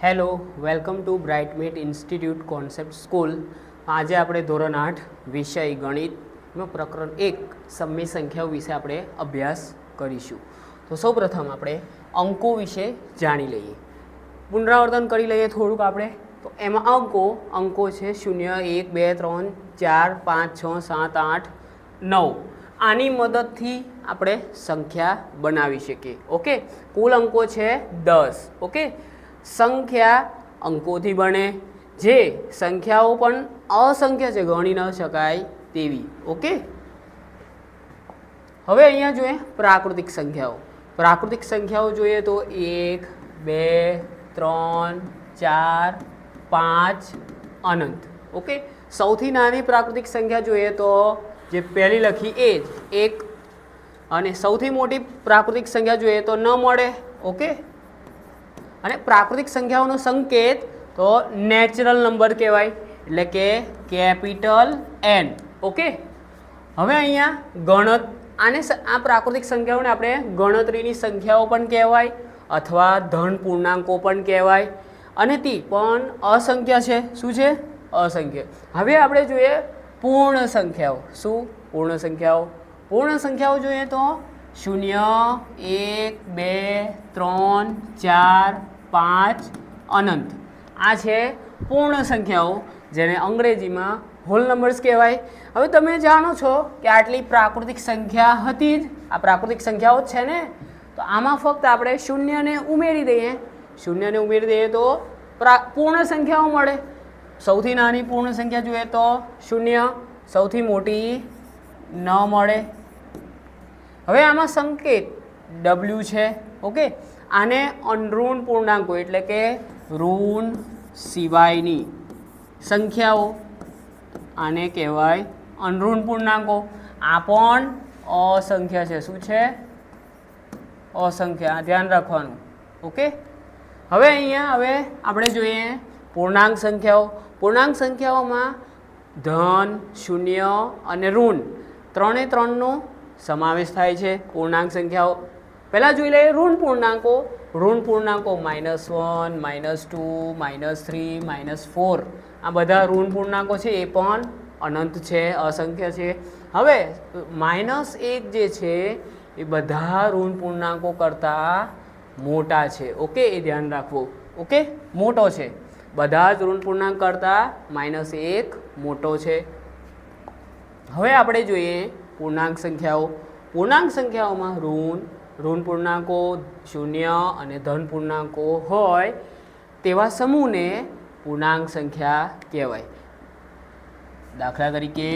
Hello, welcome to Brightmate institute concept school. આજે આપણે ધોરણ 8 વિષય ગણિતમાં પ્રકરણ 1 સમય સંખ્યાઓ વિશે આપણે અભ્યાસ કરીશું. તો સૌપ્રથમ આપણે અંકો વિશે જાણી લઈએ, પુનરાવર્તન કરી લઈએ થોડુંક આપણે. તો એમાં અંકો છે 0, 1, 2, 3, 4, 5, 6, 7, 8, 9. આની મદદથી આપણે સંખ્યા બનાવી શકીએ. ઓકે, કુલ અંકો છે 10. ઓકે, સંખ્યા અંકોથી બને, જે સંખ્યાઓ પણ અસંખ્ય છે, ગણી ન શકાય તેવી. ઓકે, હવે અહીંયા જોઈએ પ્રાકૃતિક સંખ્યાઓ. પ્રાકૃતિક સંખ્યાઓ જોઈએ તો 1, 2, 3, 4, 5 અનંત. ઓકે, સૌથી નાની પ્રાકૃતિક સંખ્યા જોઈએ તો જે પહેલી લખી એ જ 1, અને સૌથી મોટી પ્રાકૃતિક સંખ્યા જોઈએ તો ન મળે. ઓકે, અને પ્રાકૃતિક સંખ્યાઓનો સંકેત તો નેચરલ નંબર કહેવાય, એટલે કે કેપિટલ N. ઓકે, હવે અહીંયા આ પ્રાકૃતિક સંખ્યાઓને આપણે ગણતરીની સંખ્યાઓ પણ કહેવાય, અથવા ધન પૂર્ણાંકો પણ કહેવાય, અને તે પણ અસંખ્ય છે. શું છે? અસંખ્ય. હવે આપણે જોઈએ પૂર્ણ સંખ્યાઓ. શું? પૂર્ણ સંખ્યાઓ. પૂર્ણ સંખ્યાઓ જોઈએ તો 0, 1, 2, 3, 4, 5 અનંત. આ છે પૂર્ણ સંખ્યાઓ, જેને અંગ્રેજીમાં હોલ નંબર્સ કહેવાય. હવે તમે જાણો છો કે આટલી પ્રાકૃતિક સંખ્યા હતી જ, આ પ્રાકૃતિક સંખ્યાઓ જ છે ને, તો આમાં ફક્ત આપણે શૂન્યને ઉમેરી દઈએ. શૂન્યને ઉમેરી દઈએ તો પૂર્ણ સંખ્યાઓ મળે. સૌથી નાની પૂર્ણ સંખ્યા જોઈએ તો 0, સૌથી મોટી ન મળે. હવે આમાં સંકેત W છે. ઓકે, આને અનઋણ પૂર્ણાંકો એટલે કે ઋણ સિવાયની સંખ્યાઓ, આને કહેવાય અનઋણ પૂર્ણાંકો. આ પણ અસંખ્ય છે. શું છે? અસંખ્ય. આ ધ્યાન રાખવાનું. ઓકે, હવે અહીંયા આપણે જોઈએ પૂર્ણાંક સંખ્યાઓ. પૂર્ણાંક સંખ્યાઓમાં ધન, શૂન્ય અને ઋણ ત્રણનો સમાવેશ થાય છે. પૂર્ણાંક સંખ્યાઓ પહેલાં જોઈ લઈએ ઋણ પૂર્ણાંકો. ઋણ પૂર્ણાંકો -1, -2, -3, -4, આ બધા ઋણ પૂર્ણાંકો છે, એ પણ અનંત છે, અસંખ્ય છે. હવે -1 જે છે એ બધા ઋણ પૂર્ણાંકો કરતાં મોટા છે. ઓકે, એ ધ્યાન રાખવું. ઓકે, મોટો છે. બધા જ ઋણ પૂર્ણાંક કરતાં -1 મોટો છે. હવે આપણે જોઈએ પૂર્ણાંક સંખ્યાઓ. પૂર્ણાંક સંખ્યાઓમાં ઋણ પૂર્ણાંકો, શૂન્ય અને ધન પૂર્ણાંકો હોય તેવા સમૂહને પૂર્ણાંક સંખ્યા કહેવાય. દાખલા તરીકે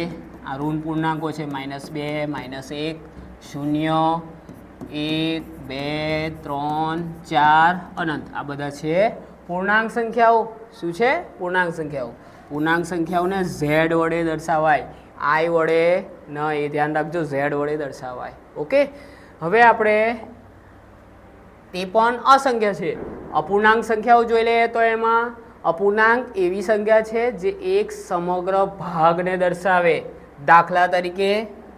આ ઋણ પૂર્ણાંકો છે -2, -1, 0, 1, 2, 3, 4 અનંત. આ બધા છે પૂર્ણાંક સંખ્યાઓ. શું છે? પૂર્ણાંક સંખ્યાઓ. પૂર્ણાંક સંખ્યાઓને Z વડે દર્શાવાય, I વડે ન, એ ધ્યાન રાખજો, Z વડે દર્શાવાય. ઓકે, હવે આપણે તે પણ અસંખ્ય છે. અપૂર્ણાંક સંખ્યાઓ જોઈ લઈએ તો એમાં અપૂર્ણાંક એવી સંખ્યા છે જે એક સમગ્ર ભાગને દર્શાવે. દાખલા તરીકે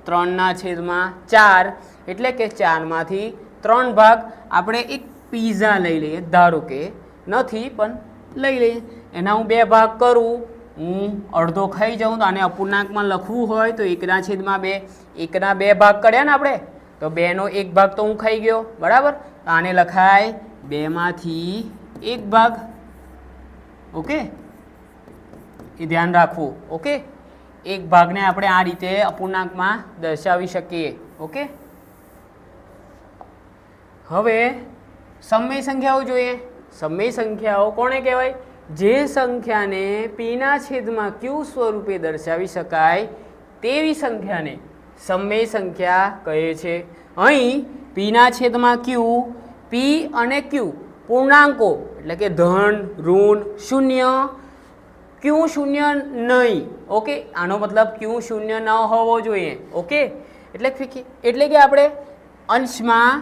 3/4, એટલે કે 4માંથી 3 ભાગ. આપણે એક પીઝા લઈ લઈએ, ધારો કે નથી પણ લઈ લઈએ, એના હું 2 ભાગ કરું, હું અડધો ખાઈ જાઉં, તો આને અપૂર્ણાંકમાં લખવું હોય તો 1/2. 1ના 2 ભાગ કર્યા ને આપણે, તો 2નો 1 ભાગ તો હું ખાઈ ગયો, બરાબર. તો આને લખાય 2/1 ભાગ. ઓકે, એ ધ્યાન રાખવું. ઓકે, 1 ભાગને આપણે આ રીતે અપૂર્ણાંકમાં દર્શાવી શકીએ. ઓકે, હવે સમય સંખ્યાઓ જોઈએ. સમય સંખ્યાઓ કોને કહેવાય? જે સંખ્યાને પીના છેદમાં Q સ્વરૂપે દર્શાવી શકાય તેવી સંખ્યાને સમય સંખ્યા કહે છે. અહીં પીના છેદમાં Q, P અને Q પૂર્ણાંકો, એટલે કે ધન, ઋણ, શૂન્ય. Q શૂન્ય નહીં. ઓકે, આનો મતલબ Q શૂન્ય ન હોવો જોઈએ. ઓકે, એટલે કે આપણે અંશમાં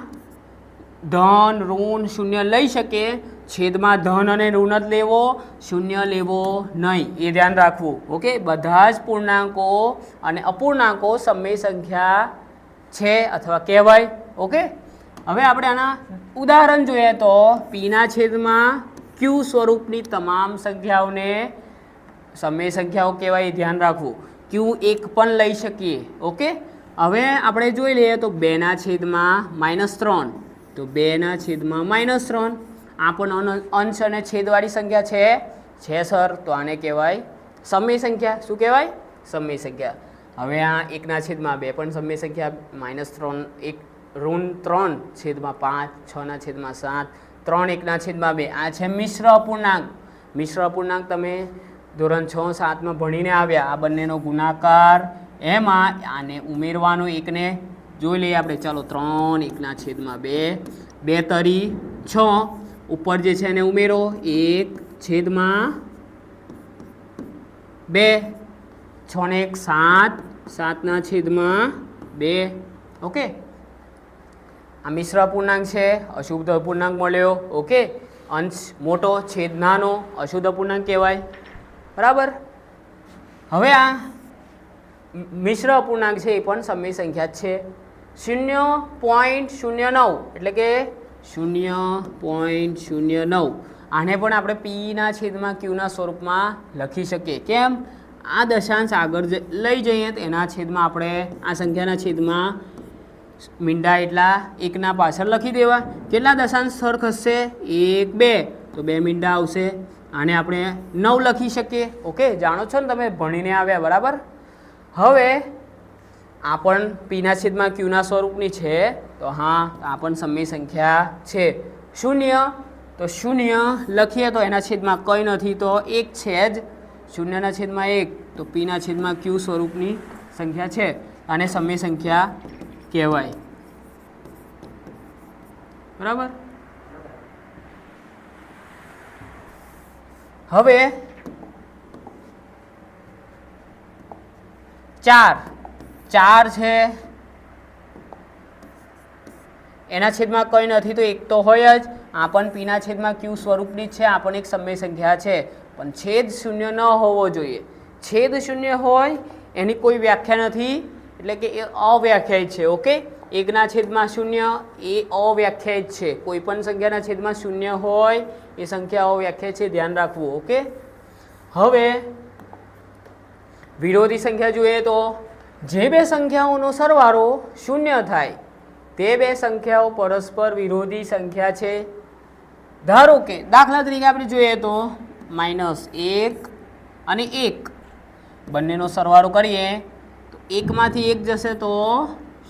ધન, ઋણ, શૂન્ય લઈ શકીએ, છેદમાં ધન અને ઋણ જ લેવો, શૂન્ય લેવો નહીં, એ ધ્યાન રાખવું. ઓકે, બધા જ પૂર્ણાંકો અને અપૂર્ણાંકો સમય સંખ્યા છે અથવા કહેવાય. ઓકે, હવે આપણે આના ઉદાહરણ જોઈએ તો પીના છેદમાં ક્યુ સ્વરૂપની તમામ સંખ્યાઓને સમય સંખ્યાઓ કહેવાય, ધ્યાન રાખવું. ક્યુ એક પણ લઈ શકીએ. ઓકે, હવે આપણે જોઈ લઈએ તો 2/-3, તો 2/-3. આ પણ અંશ અને છેદવાળી સંખ્યા છે સર, તો આને કહેવાય સમય સંખ્યા. શું કહેવાય? સમય સંખ્યા. હવે આ 1/2 પણ સમય સંખ્યા, -3 √3/5, 6/7, 3 1/2. આ છે મિશ્ર અપૂર્ણાંક. મિશ્ર અપૂર્ણાંક તમે ધોરણ 6-7માં ભણીને આવ્યા. આ બંનેનો ગુણાકાર, એમાં આને ઉમેરવાનો, એકને જોઈ લઈએ આપણે. ચાલો 3 1/2, 2 તરી 6, ઉપર જે છે એને ઉમેરો, 1/2, 6 ને 1 7, 7/2. ઓકે, આ મિશ્ર અપૂર્ણાંક છે, અશુદ્ધ અપૂર્ણાંક મળ્યો. ઓકે, અંશ મોટો, છેદ નાનો, અશુદ્ધ અપૂર્ણાંક કહેવાય. બરાબર. હવે આ મિશ્ર અપૂર્ણાંક છે એ પણ સમય સંખ્યા છે. 0.09 એટલે કે 0.09. આને પણ આપણે p/q સ્વરૂપમાં લખી શકીએ. કેમ? આ દશાંશ આગળ લઈ જઈએ તો એના છેદમાં આપણે આ સંખ્યાના છેદમાં મીંડા એટલા એકના પાછળ લખી દેવા. કેટલા દશાંશ સ્થળ ખસશે? 1 2, તો 2 મીંડા આવશે. આને આપણે 9 લખી શકીએ. ઓકે, જાણો છો ને તમે, ભણીને આવ્યા. બરાબર. હવે આ પણ p/q સ્વરૂપની છે, તો હા, આ પણ સમય સંખ્યા છે. 0, તો 0 લખીએ તો એના છેદમાં કંઈ નથી, તો 1 છે જ. 0/1, તો p/q સ્વરૂપની સંખ્યા છે, અને સમય સંખ્યા કહેવાય. બરાબર. હવે 4 છે, એના છેદમાં કંઈ નથી, તો 1 તો હોય જ. આ પણ p/q સ્વરૂપની જ છે. આ પણ એક સમય સંખ્યા છે, પણ છેદ 0 ન હોવો જોઈએ. છેદ 0 હોય એની કોઈ વ્યાખ્યા નથી, એટલે કે એ અવ્યાખ્યાયિત છે. ઓકે, 1/0 એ અવ્યાખ્યાયિત છે. કોઈ પણ સંખ્યાના છેદમાં 0 હોય એ સંખ્યા અવ્યાખ્યાયિત છે, ધ્યાન રાખવું. ઓકે, હવે વિરોધી સંખ્યા જોઈએ તો જે બે સંખ્યાઓનો સરવાળો 0 થાય તે બે સંખ્યાઓ પરસ્પર વિરોધી સંખ્યા છે. ધારો કે દાખલા તરીકે આપણે જોઈએ તો -1 અને 1 બંનેનો સરવાળો કરીએ તો 1માંથી 1 જશે તો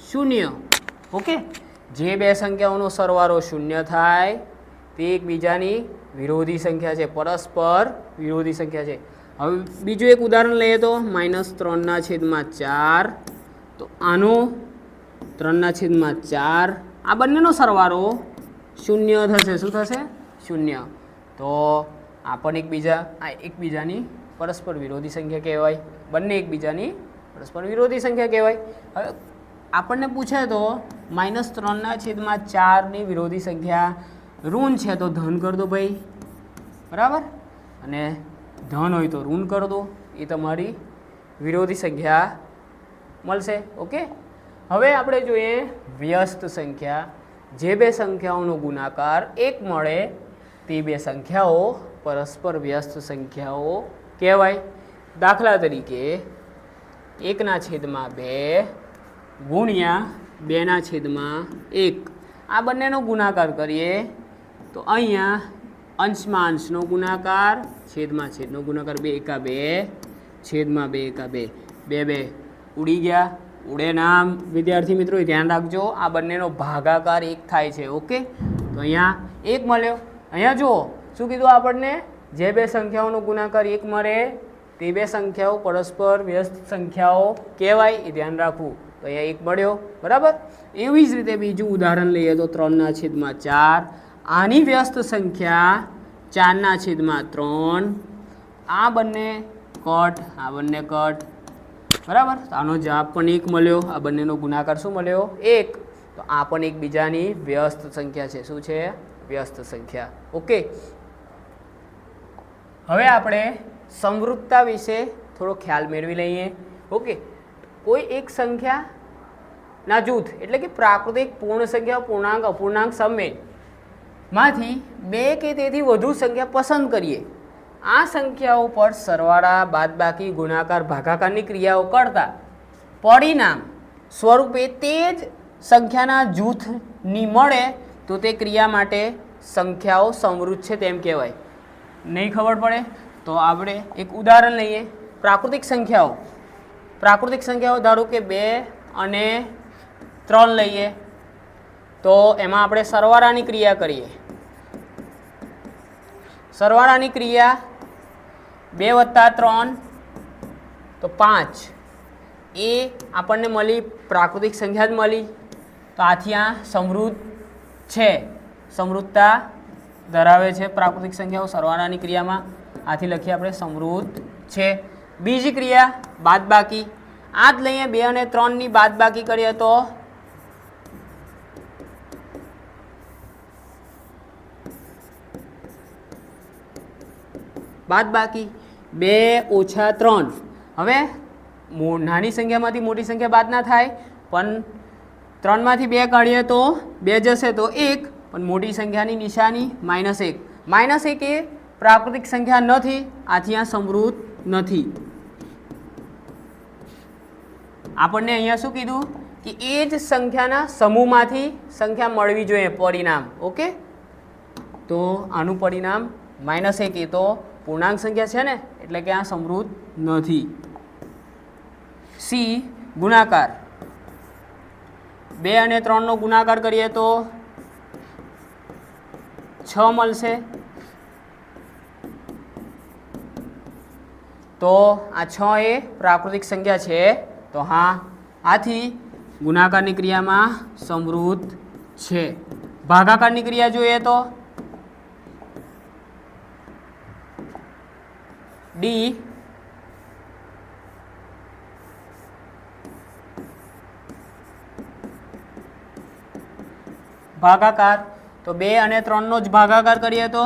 0. ઓકે, જે બે સંખ્યાઓનો સરવાળો 0 થાય તે એકબીજાની વિરોધી સંખ્યા છે, પરસ્પર વિરોધી સંખ્યા છે. હવે બીજું એક ઉદાહરણ લઈએ તો -3/4, તો આનો 3/4, આ બંનેનો સરવાળો 0 થશે. શું થશે? 0. તો આ પણ એકબીજાની પરસ્પર વિરોધી સંખ્યા કહેવાય. બંને એકબીજાની પરસ્પર વિરોધી સંખ્યા કહેવાય. હવે આપણને પૂછે તો -3/4ની વિરોધી સંખ્યા ઋણ છે, તો ધન કરી દો ભાઈ. બરાબર. અને ધન હોય તો ઋણ કરી દો, એ તમારી વિરોધી સંખ્યા મળશે. ઓકે, હવે આપણે જોઈએ વ્યસ્ત સંખ્યા. જે બે સંખ્યાઓનો ગુણાકાર 1 મળે તે બે સંખ્યાઓ પરસ્પર વ્યસ્ત સંખ્યાઓ કહેવાય. દાખલા તરીકે 1/2 ગુણ્યા 2/1. આ બંનેનો ગુણાકાર કરીએ તો અહીંયા અંશમાં અંશનો ગુણાકાર, છેદમાં છેદનો ગુણાકાર, 2 × 2, છેદમાં 2 × 2, 2 ઉડી ગયા. ઉડે નામ વિદ્યાર્થી મિત્રો ધ્યાન રાખજો, આ બંનેનો ભાગાકાર 1 થાય છે. ઓકે, તો અહીંયા 1 મળ્યો. અહીંયા જુઓ શું કીધું આપણને? જે બે સંખ્યાઓનો ગુણાકાર 1 મળે તે બે સંખ્યાઓ પરસ્પર વ્યસ્ત સંખ્યાઓ કહેવાય, એ ધ્યાન રાખવું. તો અહીંયા 1 મળ્યો. બરાબર. એવી જ રીતે બીજું ઉદાહરણ લઈએ તો 3/4, આની વ્યસ્ત સંખ્યા 4/3. આ બંને કટ, આ બંને કટ. બરાબર. તો આનો જવાબ પણ 1 મળ્યો. આ બંનેનો ગુણાકાર શું મળ્યો? 1. તો આ પણ એકબીજાની વ્યસ્ત સંખ્યા છે. શું છે? વ્યસ્ત સંખ્યા. ઓકે, હવે આપણે સમવૃત્તતા વિશે થોડો ખ્યાલ મેળવી લઈએ. ઓકે, કોઈ એક સંખ્યાના જૂથ એટલે કે પ્રાકૃતિક પૂર્ણ સંખ્યા, પૂર્ણાંક, અપૂર્ણાંક, સમય માંથી બે કે તેથી વધુ સંખ્યા પસંદ કરીએ. આ સંખ્યાઓ પર સરવાળા, બાદબાકી, ગુણાકાર, ભાગાકારની ક્રિયાઓ કરતા પરિણામ સ્વરૂપે તે જ સંખ્યાના જૂથની મળે તો તે ક્રિયા માટે સંખ્યાઓ સમૃદ્ધ છે તેમ કહેવાય. નહીં ખબર પડે તો આપણે એક ઉદાહરણ લઈએ. પ્રાકૃતિક સંખ્યાઓ. પ્રાકૃતિક સંખ્યાઓ ધારો કે 2 અને 3 લઈએ તો એમાં આપણે સરવાળાની ક્રિયા કરીએ. સરવાળાની ક્રિયા 2 + 3 તો 5 એ આપણને મળી, પ્રાકૃતિક સંખ્યા જ મળી. તો આથી આ સમૃદ્ધ છે, સમૃદ્ધતા ધરાવે છે પ્રાકૃતિક સંખ્યાઓ સરવાળાની ક્રિયામાં. આથી લખીએ આપણે સમૃદ્ધ છે. બીજી ક્રિયા બાદબાકી. આ જ લઈએ 2 અને 3 ની બાદબાકી કરીએ તો બાદબાકી 2 - 3. હવે નાની સંખ્યામાંથી મોટી સંખ્યા બાદ ના થાય, પણ 3 માંથી 2 કાઢીએ તો 2 જશે તો 1, પણ મોટી સંખ્યાની નિશાની -1. -1 એ પ્રાકૃતિક સંખ્યા નથી, આથી આ સમૃદ્ધ નથી. આપણને અહીંયા શું કીધું કે એ જ સંખ્યાના સમૂહમાંથી સંખ્યા મળવી જોઈએ પરિણામ. ઓકે, તો આનું પરિણામ -1 એ તો પૂર્ણાંક સંખ્યા છે ને, એટલે કે આ સમૃદ્ધ નથી. સી ગુણાકાર. 2 અને 3 નો ગુણાકાર કરીએ તો 6 મળશે. તો આ 6 એ પ્રાકૃતિક સંખ્યા છે, તો હા, આથી ગુણાકારની ક્રિયામાં સમૃદ્ધ છે. ભાગાકારની ક્રિયા જોઈએ તો ડી ભાગાકાર. તો 2 અને 3 નો જ ભાગાકાર કરીએ તો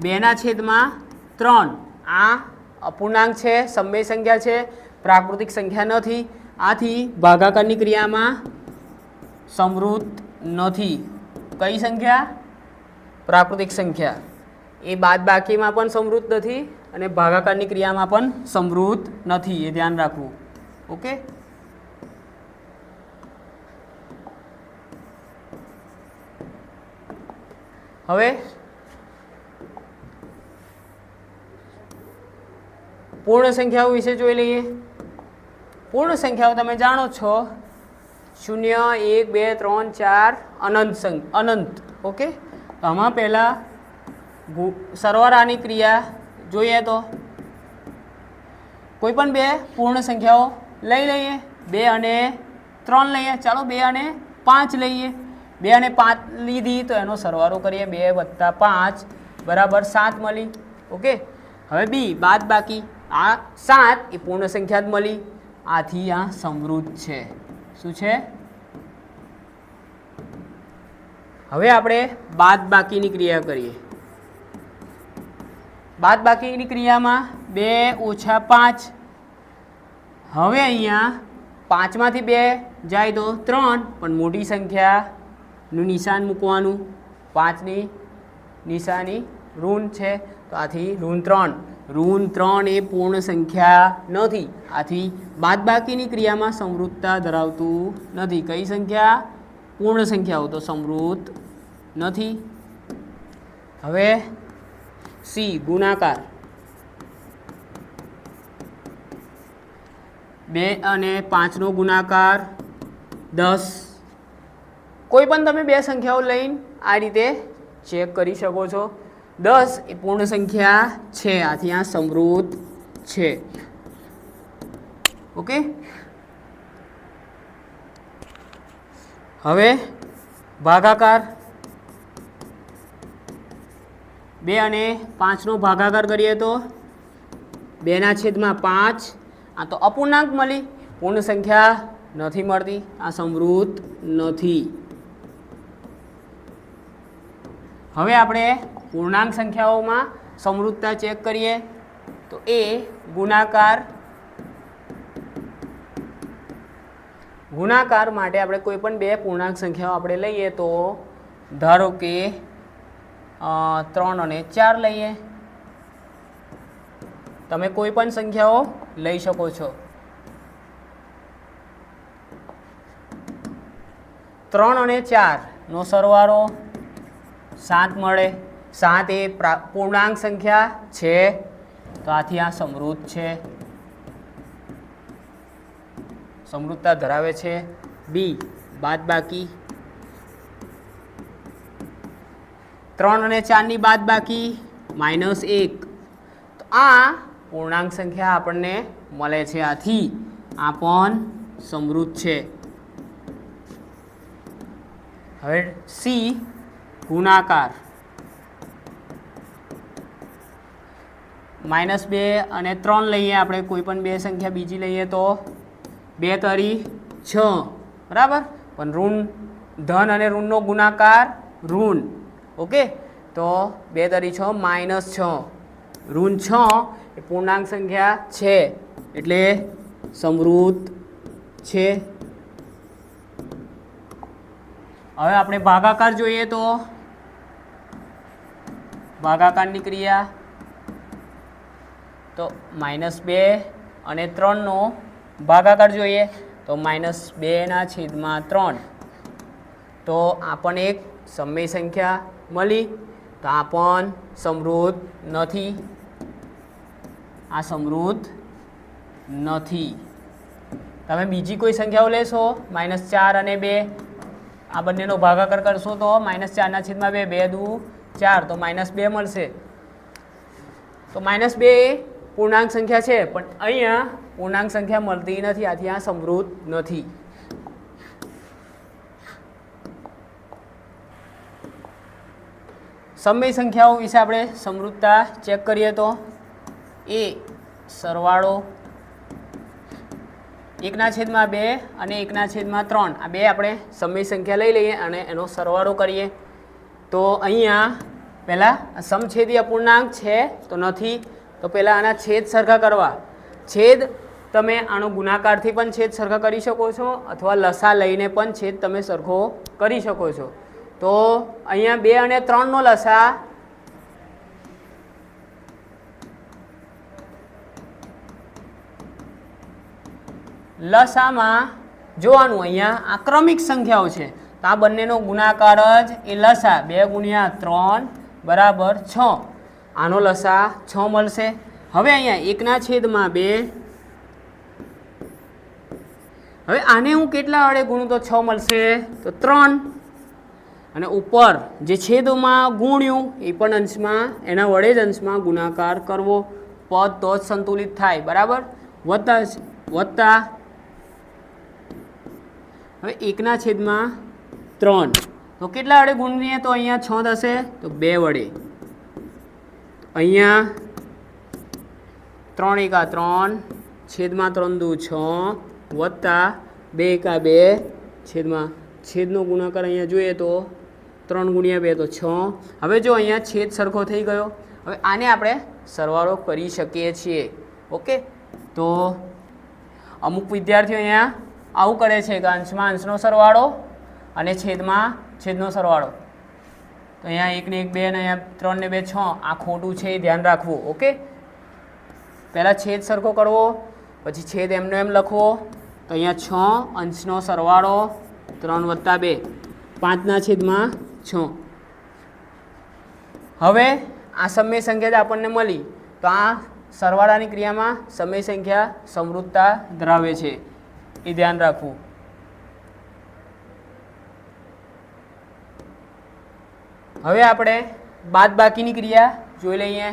2/3. આ અપૂર્ણાંક છે, સમય સંખ્યા છે, પ્રાકૃતિક સંખ્યા નથી, આથી ભાગાકારની ક્રિયામાં સમૃદ્ધ નથી. કઈ સંખ્યા? પ્રાકૃતિક સંખ્યા. એ બાદબાકીમાં પણ સમૃદ્ધ નથી અને ભાગાકારની ક્રિયામાં પણ સમૃદ્ધ નથી, એ ધ્યાન રાખવું. ઓકે, હવે પૂર્ણ સંખ્યાઓ વિશે જોઈ લઈએ. પૂર્ણ સંખ્યાઓ તમે જાણો છો 0, 1, 2, 3, 4 અનંત. ઓકે, તો આમાં પહેલાં સરવાળાની ક્રિયા જોઈએ તો કોઈ પણ બે પૂર્ણ સંખ્યાઓ લઈ લઈએ. 2 અને 3 લઈએ, ચાલો 2 અને 5 લઈએ. 2 અને 5 લીધી તો એનો સરવાળો કરીએ, 2 + 5 = 7 મળી. ઓકે, હવે બી બાદબાકી. આ 7 એ પૂર્ણ સંખ્યા જ મળી, આથી આ સમૃદ્ધ છે. શું છે? હવે આપણે બાદબાકીની ક્રિયા કરીએ. બાદબાકીની ક્રિયામાં 2 - 5. હવે અહીંયા 5 માંથી 2 જાય તો 3, પણ મોટી સંખ્યાનું નિશાન મૂકવાનું. 5ની નિશાની ઋણ છે, તો આથી ઋણ 3 એ પૂર્ણ સંખ્યા નથી, આથી બાદબાકીની ક્રિયામાં સમૃદ્ધતા ધરાવતું નથી. કઈ સંખ્યા? પૂર્ણ સંખ્યાઓ, તો સમૃદ્ધ નથી. હવે સી ગુણાકાર. 2 અને 5 નો ગુણાકાર 10. કોઈ પણ તમે બે સંખ્યાઓ લઈને આ રીતે ચેક કરી શકો છો. 10 એ પૂર્ણ સંખ્યા છે, આથી આ સમૃદ્ધ છે. ઓકે, હવે ભાગાકાર. 2 અને 5 નો ભાગાકાર કરીએ તો 2/5. આ તો અપૂર્ણાંક મળી, પૂર્ણ સંખ્યા નથી મળતી, આ સમૃદ્ધ નથી. હવે આપણે પૂર્ણાંક સંખ્યાઓમાં સમૃદ્ધતા ચેક કરીએ તો એ ગુણાકાર. ગુણાકાર માટે આપણે કોઈ પણ બે પૂર્ણાંક સંખ્યાઓ આપણે લઈએ તો ધારો કે 3 અને 4 લઈએ. તમે કોઈ પણ સંખ્યાઓ લઈ શકો છો. 3 અને 4 નો સરવાળો 7 મળે. 7 એ પૂર્ણાંક સંખ્યા છે, તો આથી આ સમૃદ્ધ છે, સમૃદ્ધતા ધરાવે છે. બી બાદબાકી 3 અને 4 ની બાદબાકી -1, તો આ પૂર્ણાંક સંખ્યા આપણને મળે છે, આથી આ પણ સમૃદ્ધ છે. હવે સી ગુણાકાર -2 અને 3 લઈએ આપણે, કોઈ પણ બે સંખ્યા બીજી લઈએ તો 2 તરી 6, બરાબર. પણ ઋણ ધન અને ઋણનો ગુણાકાર ઋણ, ઓકે. તો 2 તરી 6 -6, ઋણ 6 એ પૂર્ણાંક સંખ્યા છે એટલે સમૃદ્ધ છે. હવે આપણે ભાગાકાર જોઈએ તો ભાગાકારની ક્રિયા તો -2 અને 3 નો ભાગાકાર જોઈએ તો -2/3, તો આ પણ એક સમય સંખ્યા મળી, તો આ પણ સમૃદ્ધ નથી, આ સમૃદ્ધ નથી. તમે બીજી કોઈ સંખ્યાઓ લેશો -4 અને 2, આ બંનેનો ભાગાકાર કરશો તો -4/2, 2 દુ 4, તો -2 મળશે. તો -2 એ પૂર્ણાંક સંખ્યા છે, પણ અહીંયા પૂર્ણાંક સંખ્યા મળતી નથી, આથી આ સમૃદ્ધ નથી. સમય સંખ્યાઓ વિશે આપણે સમૃદ્ધતા ચેક કરીએ તો એ સરવાળો 1/2 અને 1/3, આ બે આપણે સમય સંખ્યા લઈ લઈએ અને એનો સરવાળો કરીએ. તો અહીંયા પહેલાં સમછેદી અપૂર્ણાંક છે તો નથી, તો પહેલાં આના છેદ સરખા કરવા. છેદ તમે આનો ગુણાકારથી પણ છેદ સરખા કરી શકો છો, અથવા લસા લઈને પણ છેદ તમે સરખો કરી શકો છો. તો અહીંયા 2 અને 3 નો લસા લસામાં જોવાનું, અહીંયા આ ક્રમિક સંખ્યાઓ છે, તો આ બંનેનો ગુણાકાર જ એ લસા 2 × 3 = 6, આનો લસા 6 મળશે. હવે અહીંયા 1/2, હવે આને હું કેટલા વડે ગુણું તો 6 મળશે, તો 3, અને ઉપર જે છેદમાં ગુણ્યું એ પણ અંશમાં, એના વડે જ અંશમાં ગુણાકાર કરવો, પદ તો જ સંતુલિત થાય, બરાબર. વત્તા હવે 1/3, તો કેટલા વડે ગુણીએ તો અહીંયા 6 થશે, તો 2 વડે. અહીંયા 3 × 1 3, છેદમાં 3 દુ 6, વત્તા 2 × 2, છેદનો ગુણાકાર અહીંયા જોઈએ તો 3 × 2 તો 6. હવે જો અહીંયા છેદ સરખો થઈ ગયો. હવે આને આપણે સરવાળો કરી શકીએ છીએ, ઓકે. તો અમુક વિદ્યાર્થીઓ અહીંયા આવું કરે છે કે અંશમાં અંશનો સરવાળો અને છેદમાં છેદનો સરવાળો. તો અહીંયા 1 ને 1 2 અને અહીંયા 3 ને 2 6, આ ખોટું છે, એ ધ્યાન રાખવું, ઓકે. પહેલાં છેદ સરખો કરવો, પછી છેદ એમનો એમ લખવો. તો અહીંયા 6 અંશનો સરવાળો 3 + 2, 5/6. હવે આ સમય સંખ્યા જ આપણને મળી, તો આ સરવાળાની ક્રિયામાં સમય સંખ્યા સમૃદ્ધતા ધરાવે છે, એ ધ્યાન રાખવું. હવે આપણે બાદબાકીની ક્રિયા જોઈ લઈએ.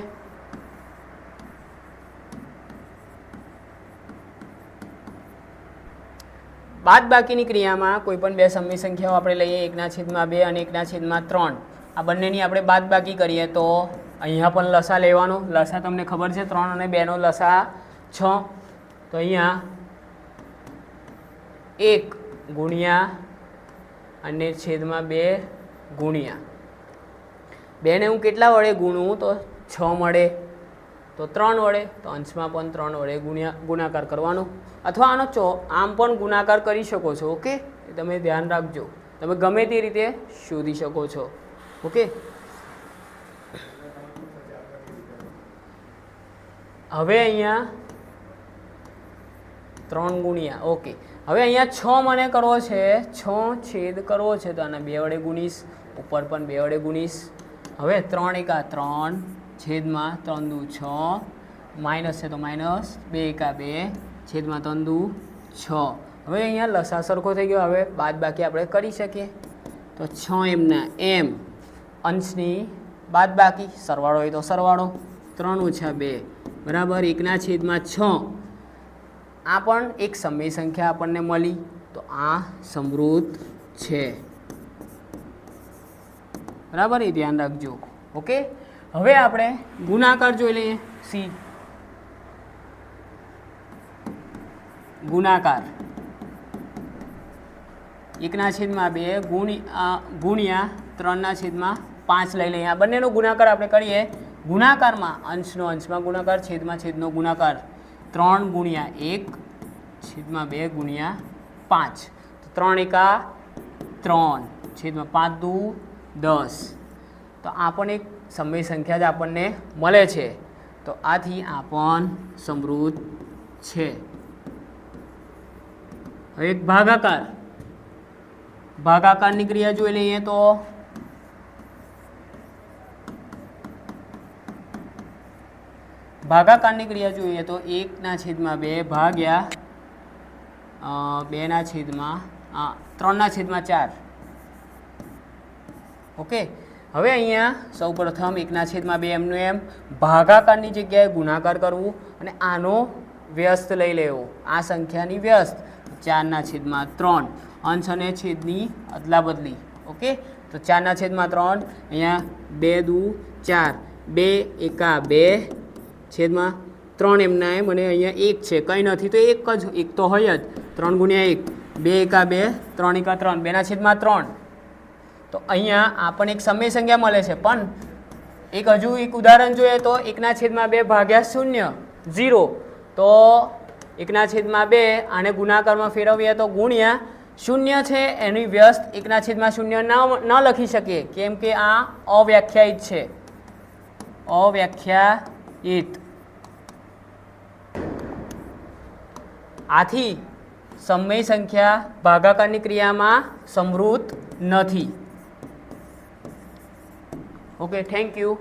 બાદબાકીની ક્રિયામાં કોઈ પણ બે સમય સંખ્યાઓ આપણે લઈએ, 1/2 અને 1/3, આ બંનેની આપણે બાદબાકી કરીએ તો અહીંયા પણ લસા લેવાનો. લસા તમને ખબર છે, 3 અને 2 નો લસા 6, તો અહીંયા 1 ગુણ્યા અને છેદમાં 2 ગુણ્યા 2 ને હું કેટલા વડે ગુણું તો 6 મળે, તો 3 વડે, તો અંશમાં પણ 3 વડે ગુણાકાર કરવાનો, અથવા આનો આમ પણ ગુણાકાર કરી શકો છો, ઓકે. એ તમે ધ્યાન રાખજો, તમે ગમે તે રીતે શોધી શકો છો, ઓકે. હવે અહીંયા 3 ગુણ્યા ઓકે હવે અહીંયા 6 મને કરવો છે 6 છેદ કરવો છે તો આના 2 વડે ગુણીશ ઉપર પણ 2 વડે ગુણીશ હવે 3 એકા 3 છેદમાં 3 દુ 6 માઇનસ છે તો માઇનસ 2 એકા 2 છેદમાં 3 દુ 6 હવે અહીંયા લસા સરખો થઈ ગયો હવે બાદ બાકી આપણે કરી શકીએ તો 6 એમના એમ અંશની બાદ બાકી સરવાળો હોય તો સરવાળો 3 ઓછા 2 બરાબર 1 છેદમાં 6 આ પણ એક સમય સંખ્યા આપણને મળી તો આ સમૃદ્ધ છે બરાબર એ ધ્યાન રાખજો ઓકે હવે આપણે ગુણાકાર જોઈ લઈએ સી ગુણાકાર 1 છેદમાં 2 ગુણ્યા 3 છેદમાં 5 લઈ લઈએ આ બંનેનો ગુણાકાર આપણે કરીએ ગુણાકારમાં અંશનો અંશમાં ગુણાકાર છેદમાં છેદનો ગુણાકાર 3 ગુણ્યા 1 છેદમાં 2 ગુણ્યા 5 તો 3 એકા 3 છેદમાં 5 દુ 10 તો આ પણ એક સમય સંખ્યા જ આપણને મળે છે તો આથી આ પણ સમૃદ્ધ છે હવે એક ભાગાકારની ક્રિયા જોઈ લઈએ તો ભાગાકારની ક્રિયા જોઈએ તો 1 છેદમાં 2 ભાગ્યા 2 છેદમાં 3 છેદમાં 4 ઓકે હવે અહીંયા સૌપ્રથમ 1 છેદમાં 2 એમનું એમ ભાગાકારની જગ્યાએ ગુણાકાર કરવું અને આનો વ્યસ્ત લઈ લેવો આ સંખ્યાની વ્યસ્ત 4 છેદમાં 3 અંશ અને છેદની અદલા બદલી ઓકે તો 4 છેદમાં 3 અહીંયા 2 દુ 4 2 એકા 2 છેદમાં 3 એમના એમ અને અહીંયા 1 છે કંઈ નથી તો એક જ એક તો હોય જ 3 ગુણ્યા 1 2 એકા 2 3 એકા 3 2 છેદમાં 3 તો અહીંયા આપણને એક સમય સંખ્યા મળે છે પણ એક હજુ એક ઉદાહરણ જોઈએ તો 1 છેદમાં 2 ભાગ્યા 0 0 તો 1 છેદમાં 2 આને ગુણાકારમાં ફેરવીએ તો ગુણ્યા 0 છે એની વ્યસ્ત 1 છેદમાં 0 ન લખી શકીએ કેમ કે આ અવ્યાખ્યાયિત છે અવ્યાખ્યાયિત આથી સમય સંખ્યા ભાગાકારની ક્રિયામાં સમૃદ્ધ નથી ઓકે થેન્ક યુ